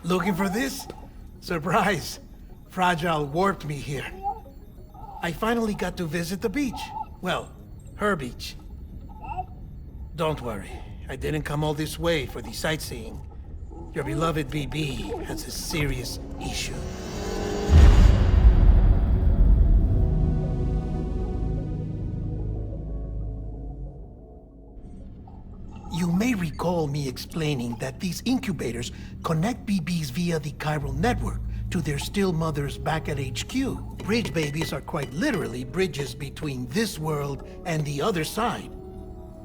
Looking for this? Surprise. Fragile warped me here. I finally got to visit the beach. Well, her beach. Don't worry. I didn't come all this way for the sightseeing. Your beloved BB has a serious issue. You may recall me explaining that these incubators connect BBs via the chiral network to their still mothers back at HQ. Bridge babies are quite literally bridges between this world and the other side.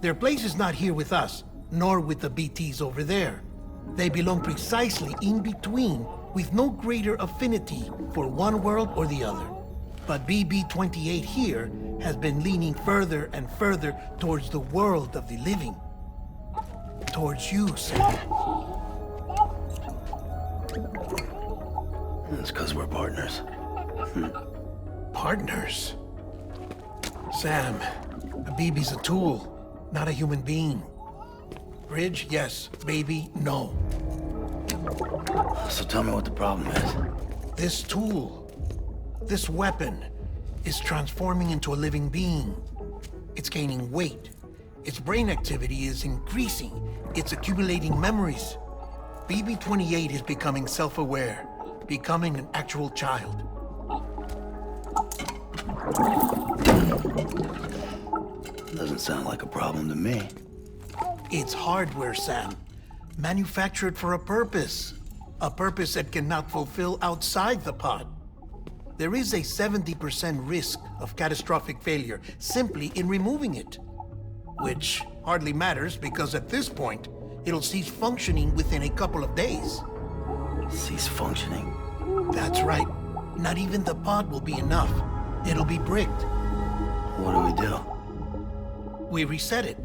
Their place is not here with us, nor with the BTs over there. They belong precisely in between, with no greater affinity for one world or the other. But BB-28 here has been leaning further and further towards the world of the living. Towards you, Sam. It's because we're partners. Partners? Sam, a BB's a tool, not a human being. Bridge, yes. Baby, no. So tell me what the problem is. This tool, this weapon, is transforming into a living being. It's gaining weight. Its brain activity is increasing. It's accumulating memories. BB-28 is becoming self-aware, becoming an actual child. Doesn't sound like a problem to me. It's hardware, Sam. Manufactured for a purpose. A purpose that cannot fulfill outside the pod. There is a 70% risk of catastrophic failure simply in removing it. Which hardly matters because at this point, it'll cease functioning within a couple of days. Cease functioning? That's right. Not even the pod will be enough. It'll be bricked. What do we do? We reset it.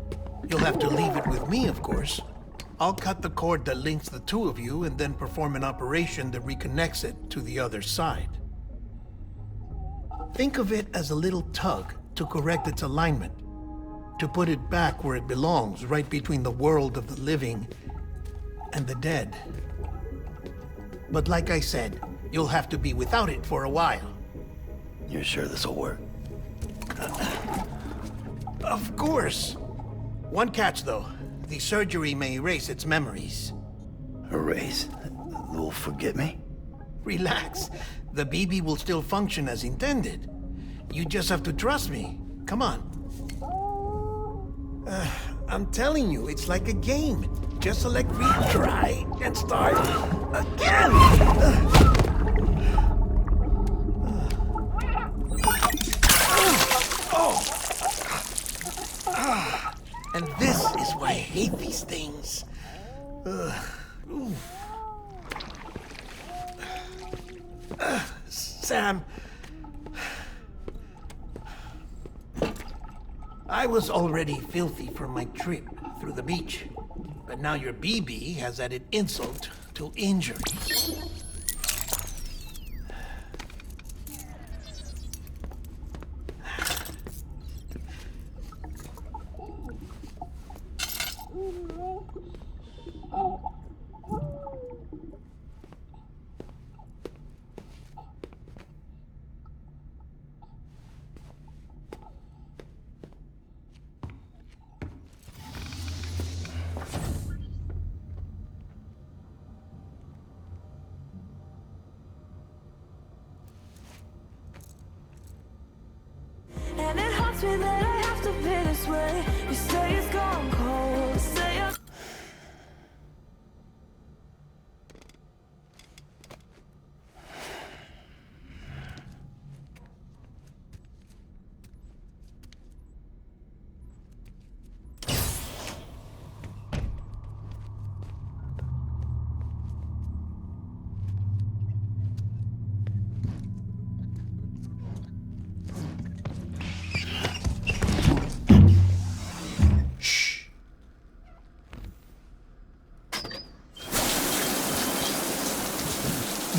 You'll have to leave it with me, of course. I'll cut the cord that links the two of you and then perform an operation that reconnects it to the other side. Think of it as a little tug to correct its alignment. To put it back where it belongs, right between the world of the living and the dead. But like I said, you'll have to be without it for a while. You're sure this'll work? Of course. One catch, though. The surgery may erase its memories. Erase? They'll forget me? Relax. The BB will still function as intended. You just have to trust me. Come on. I'm telling you, it's like a game. Just select retry and start again! And this is why I hate these things. Sam, I was already filthy from my trip through the beach, but now your BB has added insult to injury. And it hurts me that I have to be this way. You say it's gone cold, you say I'm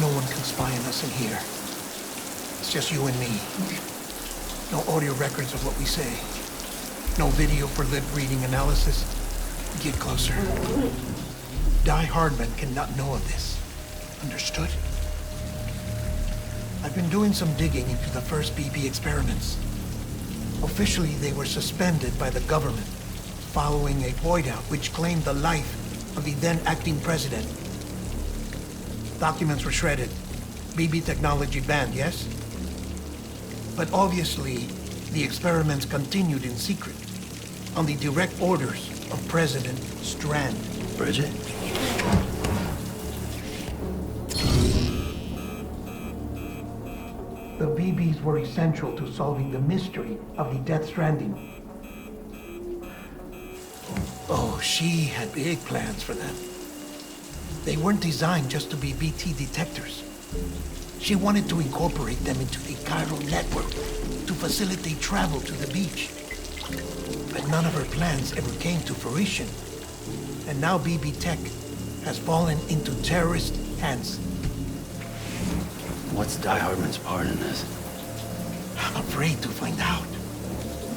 No one can spy on us in here. It's just you and me. No audio records of what we say. No video for lip-reading analysis. Get closer. Die Hardman cannot know of this. Understood? I've been doing some digging into the first BB experiments. Officially, they were suspended by the government, following a void out which claimed the life of the then acting president. Documents were shredded. BB technology banned, yes? But obviously, the experiments continued in secret, on the direct orders of President Strand. Bridget? The BBs were essential to solving the mystery of the Death Stranding. Oh, she had big plans for them. They weren't designed just to be BT detectors. She wanted to incorporate them into the chiral network to facilitate travel to the beach. But none of her plans ever came to fruition. And now BB Tech has fallen into terrorist hands. What's Die Hardman's part in this? I'm afraid to find out.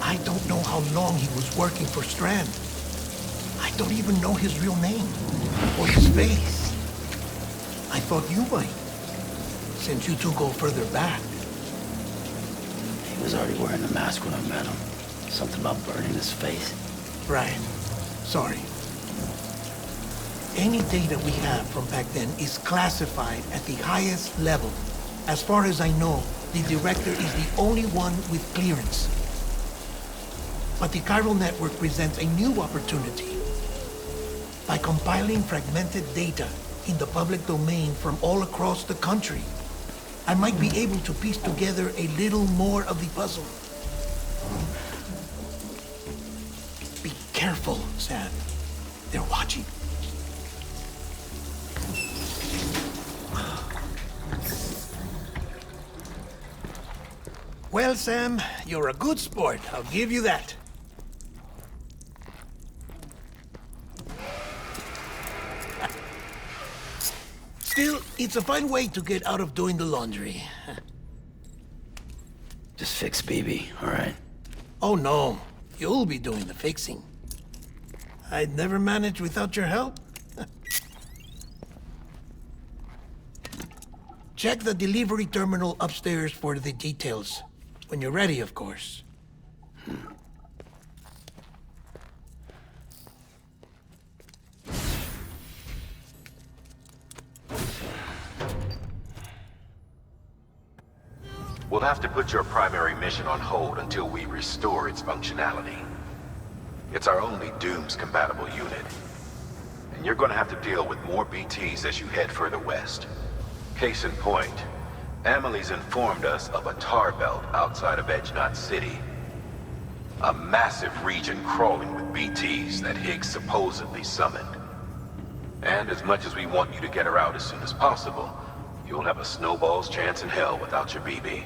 I don't know how long he was working for Strand. I don't even know his real name or his face. I thought you might, since you two go further back. He was already wearing a mask when I met him. Something about burning his face. Right. Sorry. Any data we have from back then is classified at the highest level. As far as I know, the director is the only one with clearance. But the chiral network presents a new opportunity. By compiling fragmented data in the public domain from all across the country, I might be able to piece together a little more of the puzzle. Be careful, Sam. They're watching. Well, Sam, you're a good sport. I'll give you that. Still, it's a fine way to get out of doing the laundry. Just fix BB, all right? Oh, no. You'll be doing the fixing. I'd never manage without your help. Check the delivery terminal upstairs for the details. When you're ready, of course. We'll have to put your primary mission on hold until we restore its functionality. It's our only Dooms-compatible unit. And you're gonna have to deal with more BTs as you head further west. Case in point, Amelie's informed us of a tar belt outside of Edge-Knot City. A massive region crawling with BTs that Higgs supposedly summoned. And as much as we want you to get her out as soon as possible, you'll have a snowball's chance in hell without your BB.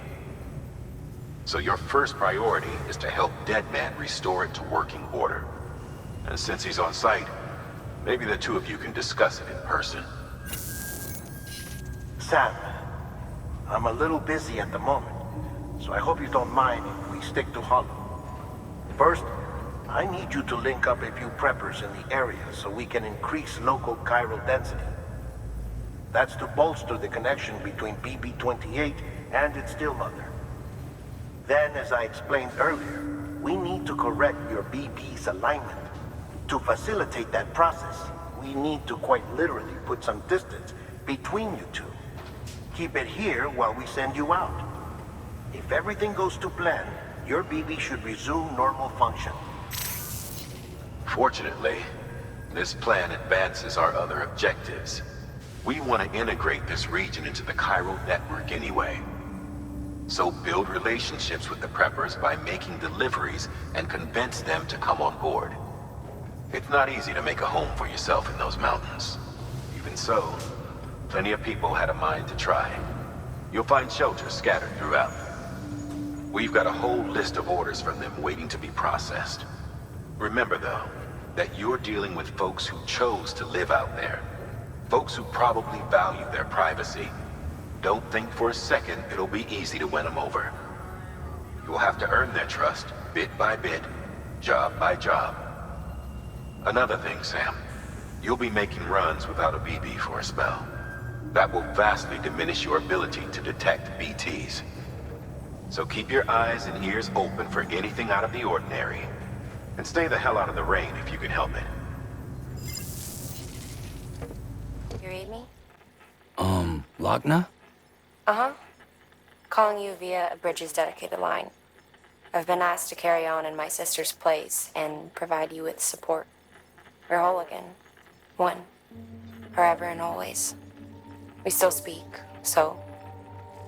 So your first priority is to help Deadman restore it to working order. And since he's on site, maybe the two of you can discuss it in person. Sam, I'm a little busy at the moment, so I hope you don't mind if we stick to Hollow. First, I need you to link up a few preppers in the area so we can increase local chiral density. That's to bolster the connection between BB-28 and its stillmother. Then, as I explained earlier, we need to correct your BB's alignment. To facilitate that process, we need to quite literally put some distance between you two. Keep it here while we send you out. If everything goes to plan, your BB should resume normal function. Fortunately, this plan advances our other objectives. We want to integrate this region into the chiral network anyway. So build relationships with the preppers by making deliveries and convince them to come on board. It's not easy to make a home for yourself in those mountains. Even so, plenty of people had a mind to try. You'll find shelters scattered throughout. We've got a whole list of orders from them waiting to be processed. Remember, though, that you're dealing with folks who chose to live out there. Folks who probably value their privacy. Don't think for a second it'll be easy to win them over. You'll have to earn their trust, bit by bit, job by job. Another thing, Sam. You'll be making runs without a BB for a spell. That will vastly diminish your ability to detect BTs. So keep your eyes and ears open for anything out of the ordinary. And stay the hell out of the rain if you can help it. You read me? Lochna? Uh-huh. Calling you via a Bridges dedicated line. I've been asked to carry on in my sister's place and provide you with support. We're whole again. One. Forever and always. We still speak, so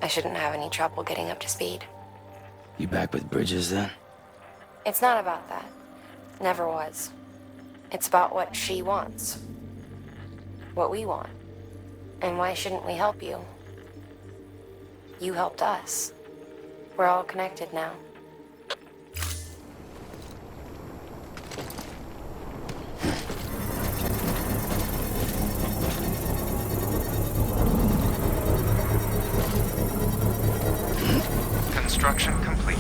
I shouldn't have any trouble getting up to speed. You back with Bridges then? It's not about that. Never was. It's about what she wants. What we want. And why shouldn't we help you? You helped us. We're all connected now. Construction complete.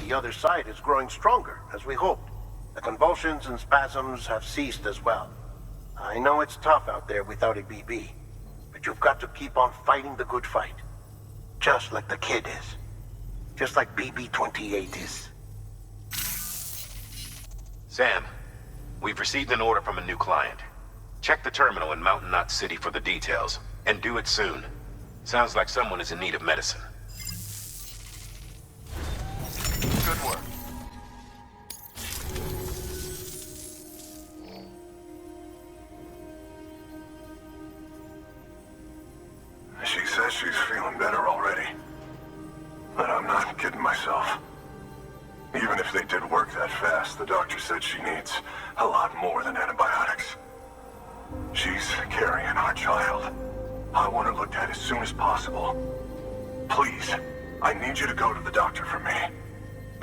The other side is growing stronger, as we hoped. The convulsions and spasms have ceased as well. I know it's tough out there without a BB, but you've got to keep on fighting the good fight. Just like the kid is. Just like BB-28 is. Sam, we've received an order from a new client. Check the terminal in Mountain Knot City for the details, and do it soon. Sounds like someone is in need of medicine. Good work. She says she's feeling better already. But I'm not kidding myself. Even if they did work that fast, the doctor said she needs a lot more than antibiotics. She's carrying our child. I want her looked at as soon as possible. Please, I need you to go to the doctor for me.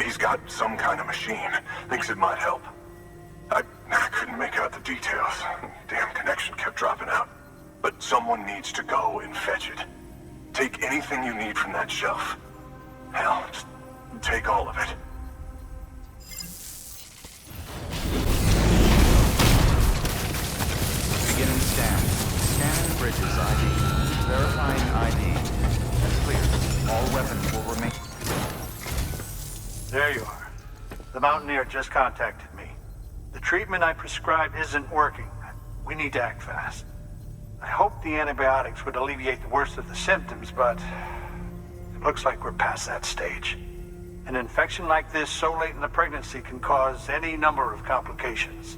He's got some kind of machine. Thinks it might help. I couldn't make out the details. Damn connection kept dropping out. But someone needs to go and fetch it. Take anything you need from that shelf. Hell, just take all of it. Beginning scan. Scan Bridges ID. Verifying ID. Clear. All weapons will remain. There you are. The Mountaineer just contacted me. The treatment I prescribed isn't working. We need to act fast. I hoped the antibiotics would alleviate the worst of the symptoms, but it looks like we're past that stage. An infection like this so late in the pregnancy can cause any number of complications.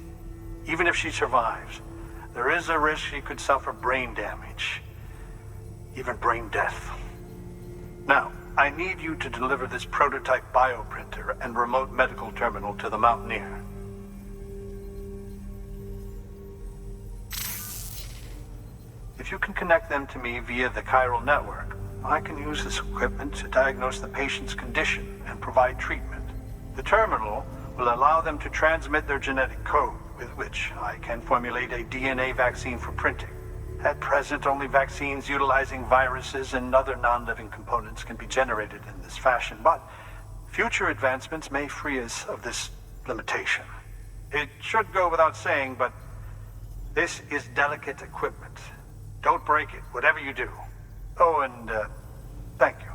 Even if she survives, there is a risk she could suffer brain damage, even brain death. Now, I need you to deliver this prototype bioprinter and remote medical terminal to the Mountaineer. If you can connect them to me via the chiral network, I can use this equipment to diagnose the patient's condition and provide treatment. The terminal will allow them to transmit their genetic code, with which I can formulate a DNA vaccine for printing. At present, only vaccines utilizing viruses and other non-living components can be generated in this fashion, but future advancements may free us of this limitation. It should go without saying, but this is delicate equipment. Don't break it, whatever you do. Oh, and thank you.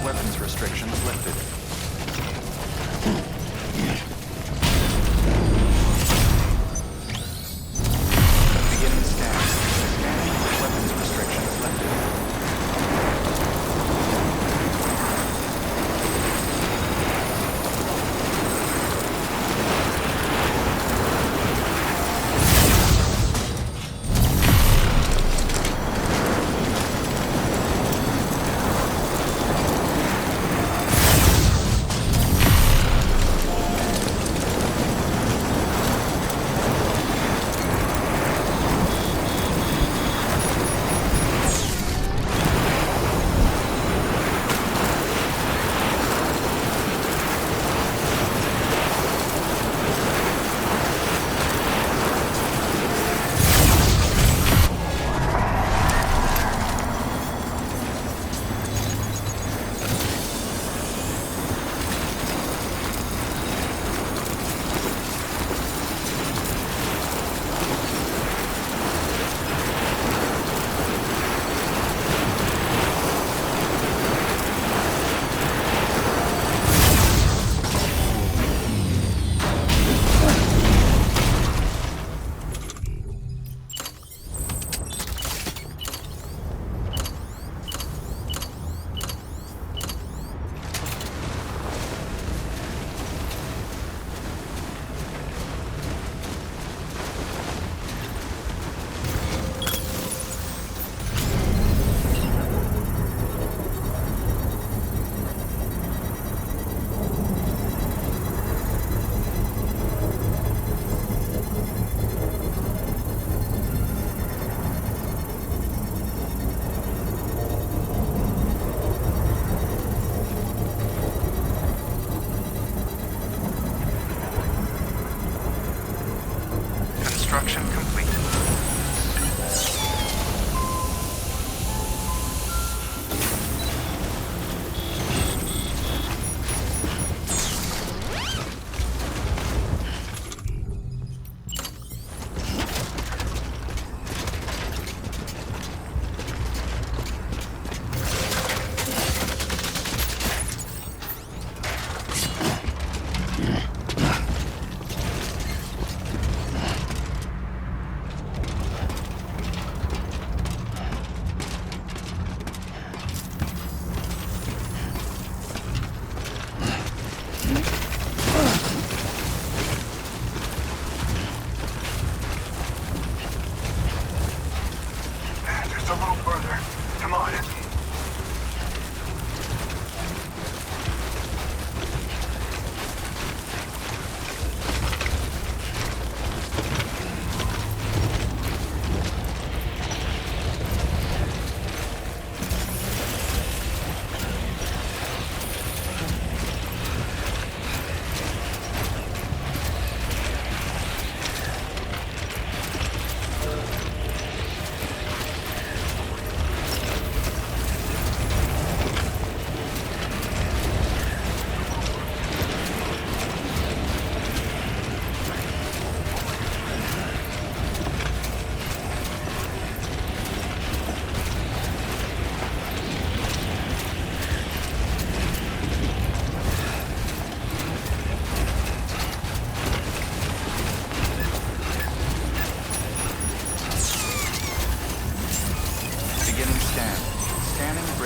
Weapons restrictions lifted. Beginning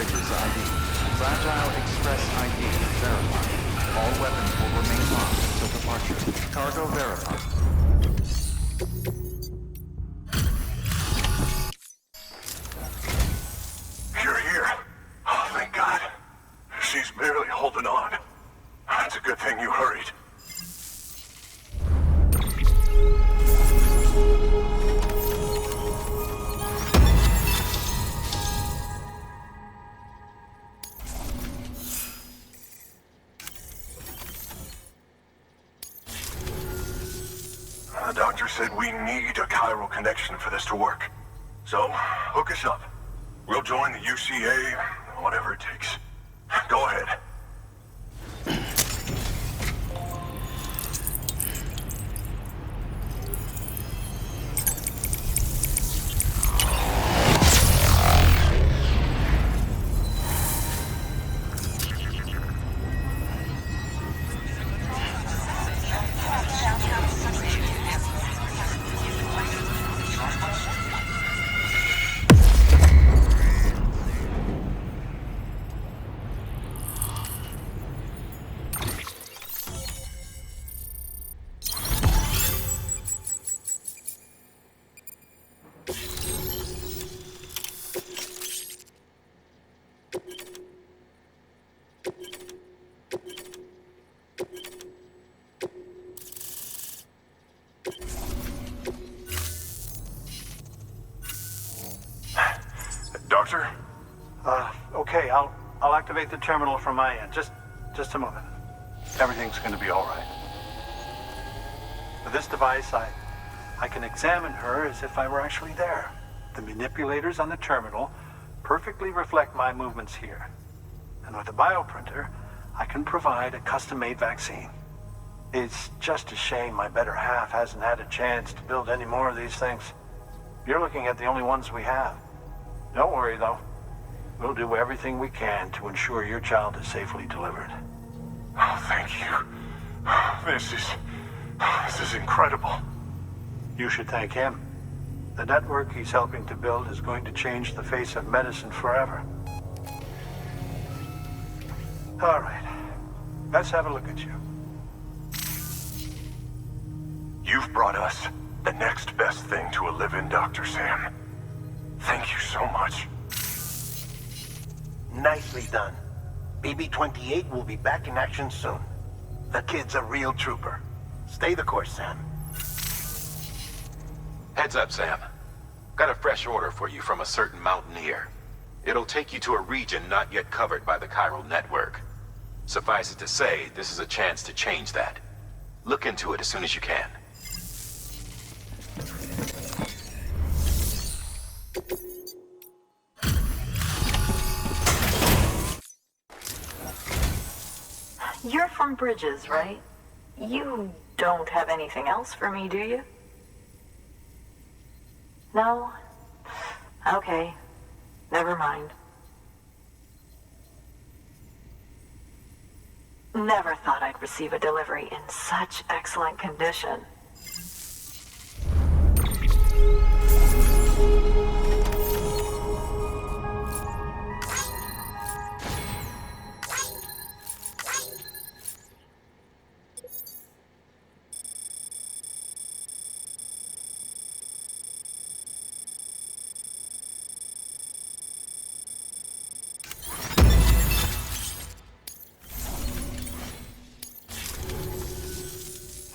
Bridges ID. Fragile Express ID verified. All weapons will remain locked until departure. Cargo verified. You're here. Oh, thank God. She's barely holding on. It's a good thing you hurried. The doctor said we need a chiral connection for this to work. So, hook us up. We'll join the UCA, whatever it takes. Go ahead. Doctor? Okay, I'll activate the terminal from my end. Just a moment. Everything's gonna be all right. With this device, I can examine her as if I were actually there. The manipulators on the terminal perfectly reflect my movements here. And with the bioprinter, I can provide a custom-made vaccine. It's just a shame my better half hasn't had a chance to build any more of these things. You're looking at the only ones we have. Don't worry, though. We'll do everything we can to ensure your child is safely delivered. Oh, thank you. This is incredible. You should thank him. The network he's helping to build is going to change the face of medicine forever. All right. Let's have a look at you. You've brought us the next best thing to a live-in, Dr. Sam. Thank you so much. Nicely done. BB-28 will be back in action soon. The kid's a real trooper. Stay the course, Sam. Heads up, Sam. Got a fresh order for you from a certain mountaineer. It'll take you to a region not yet covered by the chiral network. Suffice it to say, this is a chance to change that. Look into it as soon as you can. You're from Bridges, right? You don't have anything else for me, do you? No? Okay. Never mind. Never thought I'd receive a delivery in such excellent condition.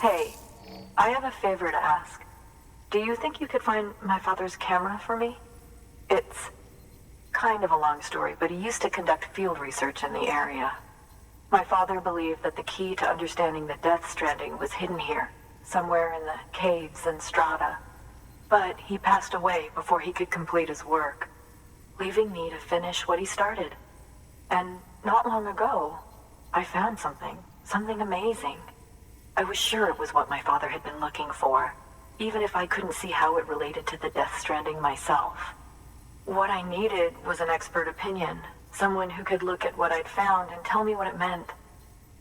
Hey, I have a favor to ask. Do you think you could find my father's camera for me? It's kind of a long story, but he used to conduct field research in the area. My father believed that the key to understanding the Death Stranding was hidden here, somewhere in the caves and strata. But he passed away before he could complete his work, leaving me to finish what he started. And not long ago, I found something amazing. I was sure it was what my father had been looking for, even if I couldn't see how it related to the Death Stranding myself. What I needed was an expert opinion, someone who could look at what I'd found and tell me what it meant.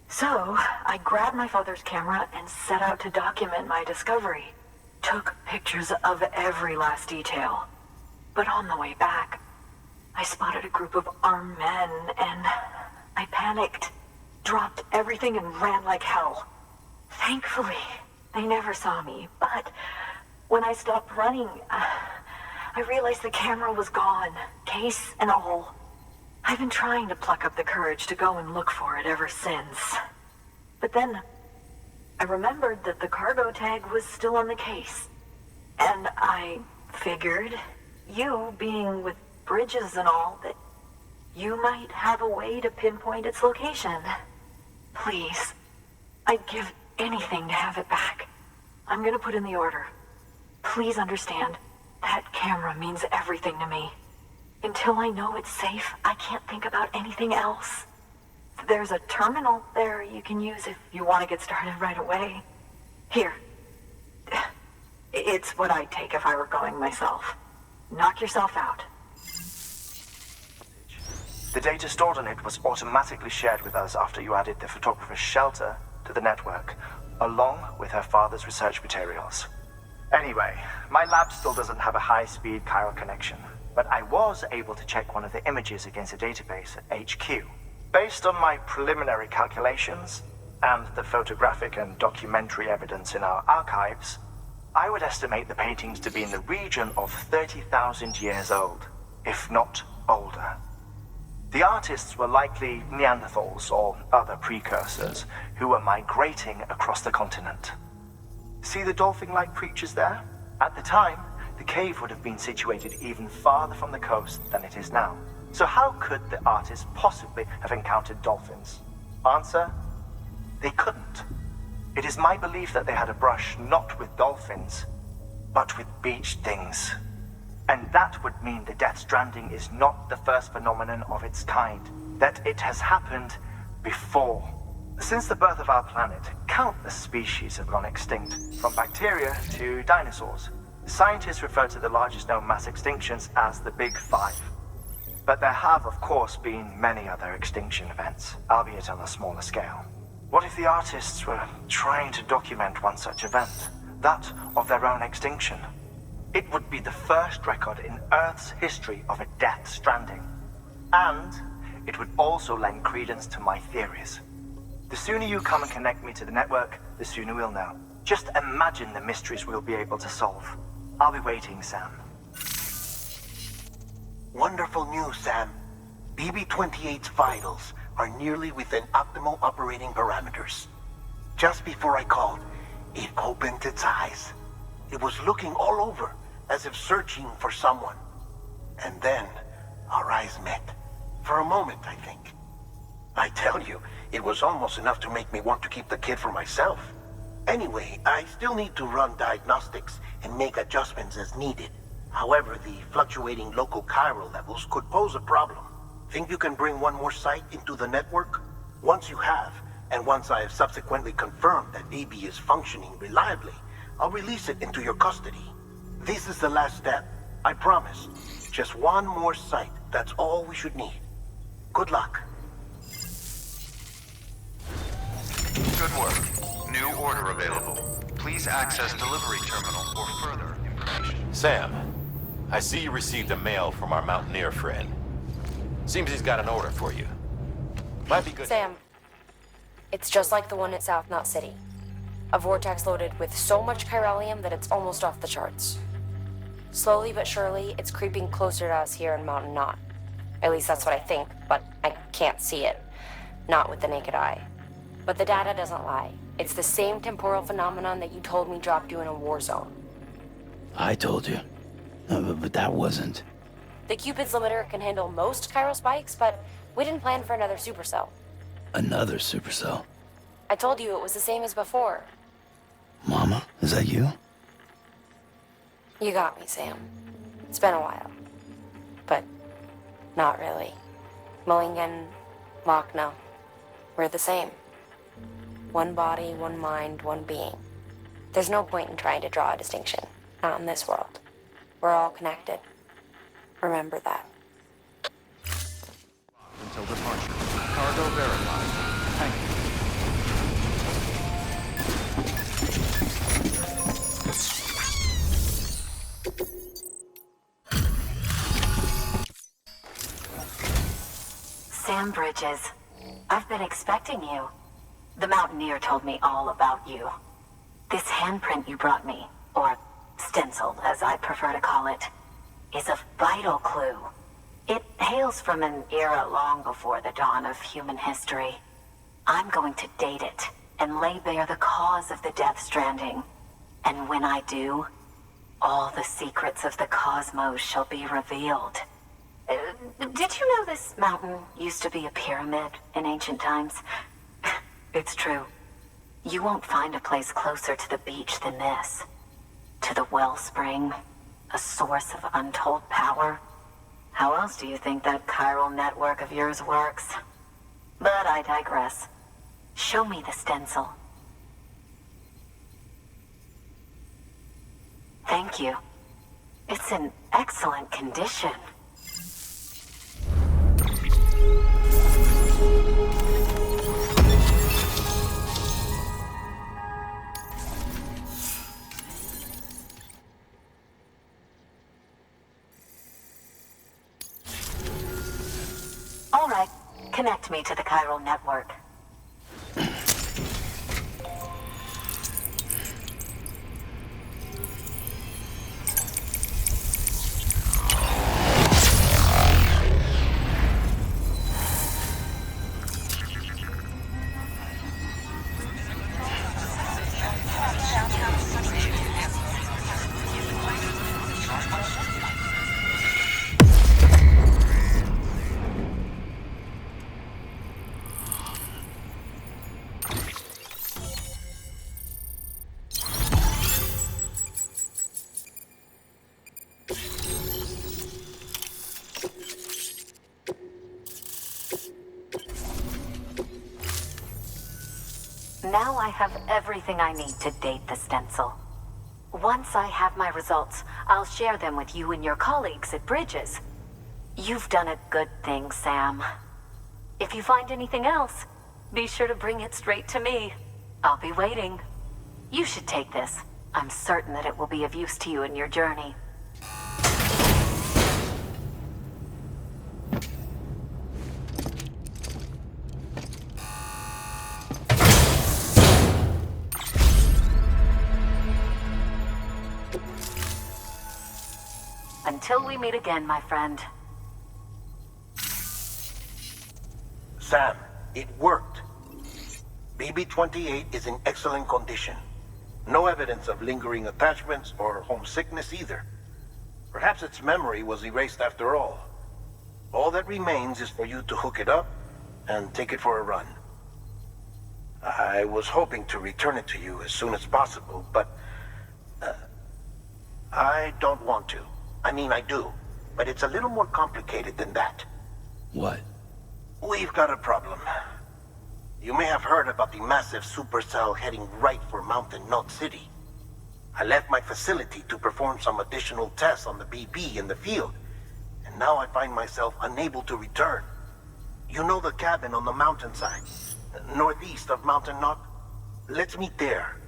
So, I grabbed my father's camera and set out to document my discovery. Took pictures of every last detail. But on the way back, I spotted a group of armed men, and I panicked, dropped everything, and ran like hell. Thankfully, they never saw me, but when I stopped running, I realized the camera was gone, case and all. I've been trying to pluck up the courage to go and look for it ever since. But then, I remembered that the cargo tag was still on the case. And I figured, you being with Bridges and all, that you might have a way to pinpoint its location. Please, I'd give anything to have it back. I'm gonna put in the order. Please understand, that camera means everything to me. Until I know it's safe, I can't think about anything else. There's a terminal there you can use if you want to get started right away. Here. It's what I'd take if I were going myself. Knock yourself out. The data stored on it was automatically shared with us after you added the photographer's shelter to the network, along with her father's research materials. Anyway, my lab still doesn't have a high-speed chiral connection, but I was able to check one of the images against a database at HQ. Based on my preliminary calculations, and the photographic and documentary evidence in our archives, I would estimate the paintings to be in the region of 30,000 years old, if not older. The artists were likely Neanderthals or other precursors who were migrating across the continent. See the dolphin-like creatures there? At the time, the cave would have been situated even farther from the coast than it is now. So how could the artists possibly have encountered dolphins? Answer: they couldn't. It is my belief that they had a brush not with dolphins, but with beach things. And that would mean the Death Stranding is not the first phenomenon of its kind, that it has happened before. Since the birth of our planet, countless species have gone extinct, from bacteria to dinosaurs. Scientists refer to the largest known mass extinctions as the Big Five. But there have, of course, been many other extinction events, albeit on a smaller scale. What if the artists were trying to document one such event, that of their own extinction? It would be the first record in Earth's history of a Death Stranding. And it would also lend credence to my theories. The sooner you come and connect me to the network, the sooner we'll know. Just imagine the mysteries we'll be able to solve. I'll be waiting, Sam. Wonderful news, Sam. BB-28's vitals are nearly within optimal operating parameters. Just before I called, it opened its eyes. It was looking all over, as if searching for someone. And then, our eyes met. For a moment, I think. I tell you, it was almost enough to make me want to keep the kid for myself. Anyway, I still need to run diagnostics and make adjustments as needed. However, the fluctuating local chiral levels could pose a problem. Think you can bring one more site into the network? Once you have, and once I have subsequently confirmed that BB is functioning reliably, I'll release it into your custody. This is the last step, I promise. Just one more site, that's all we should need. Good luck. Good work. New order available. Please access delivery terminal for further information. Sam, I see you received a mail from our mountaineer friend. Seems he's got an order for you. Might be good. Sam, it's just like the one at South Knot City. A vortex loaded with so much chiralium that it's almost off the charts. Slowly but surely, it's creeping closer to us here in Mountain Knot. At least that's what I think, but I can't see it. Not with the naked eye. But the data doesn't lie. It's the same temporal phenomenon that you told me dropped you in a war zone. I told you. But that wasn't. The Cupid's limiter can handle most chiral spikes, but we didn't plan for another supercell. Another supercell? I told you it was the same as before. Mama, is that you? You got me, Sam. It's been a while. But not really. Mulligan, Lochner, we're the same. One body, one mind, one being. There's no point in trying to draw a distinction. Not in this world. We're all connected. Remember that. Until departure. Cargo verified. Thank you. Sam Bridges. I've been expecting you. The Mountaineer told me all about you. This handprint you brought me, or stencil, as I prefer to call it, is a vital clue. It hails from an era long before the dawn of human history. I'm going to date it and lay bare the cause of the Death Stranding. And when I do, all the secrets of the cosmos shall be revealed. Did you know this mountain used to be a pyramid in ancient times? It's true. You won't find a place closer to the beach than this. To the wellspring, a source of untold power. How else do you think that chiral network of yours works? But I digress. Show me the stencil. Thank you. It's in excellent condition. All right, connect me to the chiral network. Now I have everything I need to date the stencil. Once I have my results, I'll share them with you and your colleagues at Bridges. You've done a good thing, Sam. If you find anything else, be sure to bring it straight to me. I'll be waiting. You should take this. I'm certain that it will be of use to you in your journey. Until we meet again, my friend. Sam, it worked. BB-28 is in excellent condition. No evidence of lingering attachments or homesickness either. Perhaps its memory was erased after all. All that remains is for you to hook it up and take it for a run. I was hoping to return it to you as soon as possible, but I don't want to. I mean, I do, but it's a little more complicated than that. What? We've got a problem. You may have heard about the massive supercell heading right for Mountain Knot City. I left my facility to perform some additional tests on the BB in the field, and now I find myself unable to return. You know the cabin on the mountainside, northeast of Mountain Knot? Let's meet there.